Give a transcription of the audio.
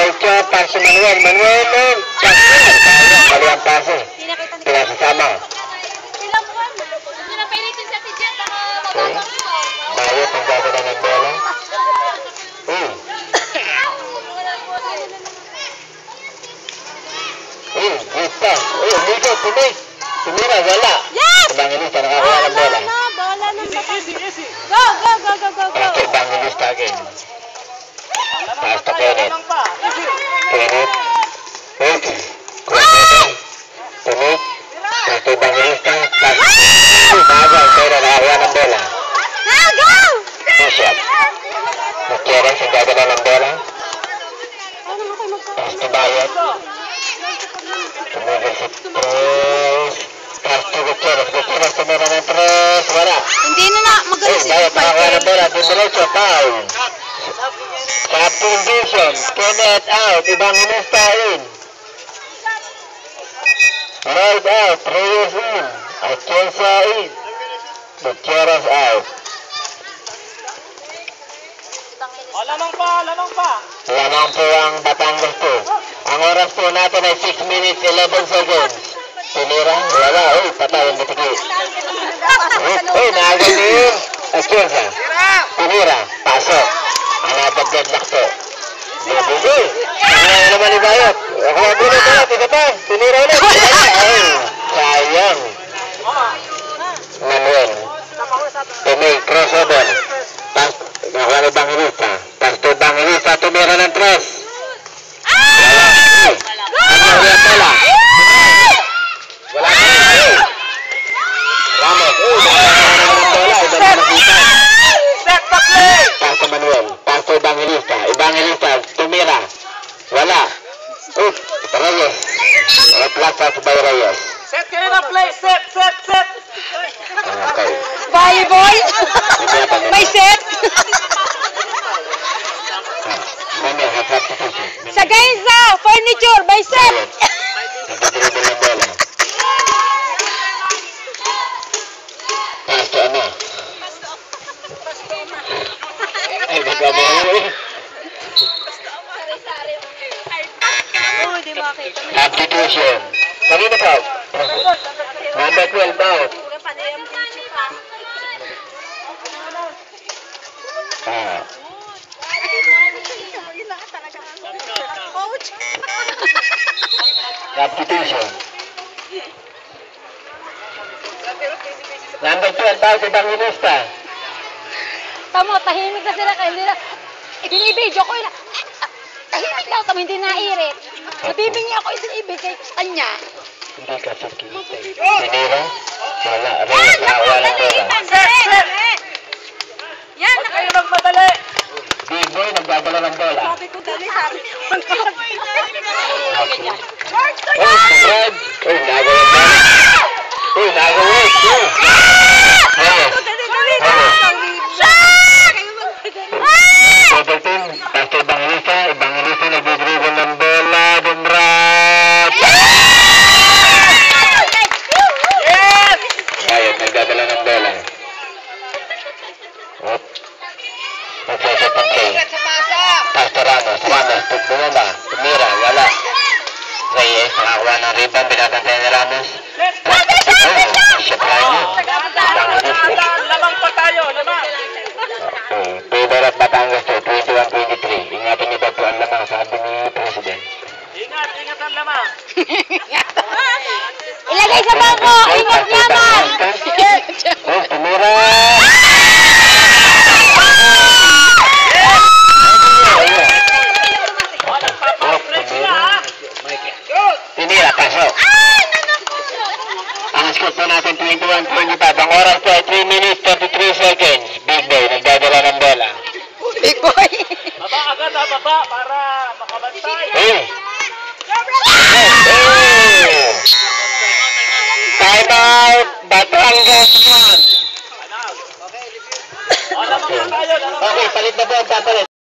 Diretso, pase Manuel. Manuel, mali ang pase. Pinasasama. Bayot ang gagawin ng bola. Good pass. Nico, tumira, wala. Yes! Evangelista, nakakuha ng bola. Bola ng Easy. Go. Pasto Evangelista again. Pasto Kenneth. Kenneth. Kenneth. Pasto Evangelista. Bagal, pero nakakuha ng bola. Go! Bishop. Gutierrez, ang gagawin ng bola. Pasto Bayot. Tumigil si Tres. Pasto Gutierrez. Gutierrez, tumira ng Tres. Wala. Hindi na magaling si Bayot, nakakuha ng bola. Diretso, foul. Captain Vision. Kenneth out. Evangelista in. Lloyd out. Reyes in. Atienza in. Gutierrez out. Lamang pa. Lamang po ang Batangas po. Ang oras po natin ay 6 minutes 11 seconds. Tumira, wala. Patay ang bitiki. Naagad yun. Atienza. Tumira, pasok. Ang nadagdag po. Bibigay. Tumira naman ni Bayot. Ako ang bulit ulit. Ito pa. Tumira ulit. Sayang. Manuel. Tumay, crossover. Nakuha ni Evangelista. Pasto Evangelista, tumira ng tres. Wala. Ramos. Pasto Manuel. Pasto Evangelista. Evangelista, tumira. Wala. Reyes. Replaced by Reyes. Set kayo na play. Set. Okay. Bye, boy! May set! Sa Gainza, furniture, may set! Nagdadribble ng bola. Pasto ano? Ay, magkabali. Substitution. Kanina pa? Number 12 out. Substitution. Number 12 out, Evangelista. Tamo, tahimik na sila kayo. Ibinibidyo ko yun. Tahimik daw, tamo, hindi nairit. Nabibingi ako ibig kay kanya. Hindi ka sakita. Sinira? Wala. Reyes, nakawalan bola. Set. Yan, Huwag kayo magmadali. Big boy, nagdadala ng bola. sabi ko dali, sabi ko. Subscribe. Nagawin na. Nagawin. Double team. Pasto Evangelista. Evangelista nagdidribble ng bola. Dumrat. Bayot, nagdadala ng bola. Nagsaset ng play. Pasto Ramos. Bumaba. Tumira. Wala. Reyes, nakakuha ng rebound. Binabantay ni Ramos. Bishop Ryan. Lamang pa tayo. Favor at Batangas to, 21-23. Ingatan niyo ba po ang lamang, sabi ni President. Ingat ang lamang. Ilagay sa bangko, ingat naman. Tumira! Tinira, pasok. Ang score po natin 21-25. Ang oras po ay 3 minutes 33 seconds. Big boy, nagdadala ng bola. Big boy. Baba agad baba para makabantay. Time out! Batangas 1! Lamang pa tayo. Okay, palit na po ang papalit.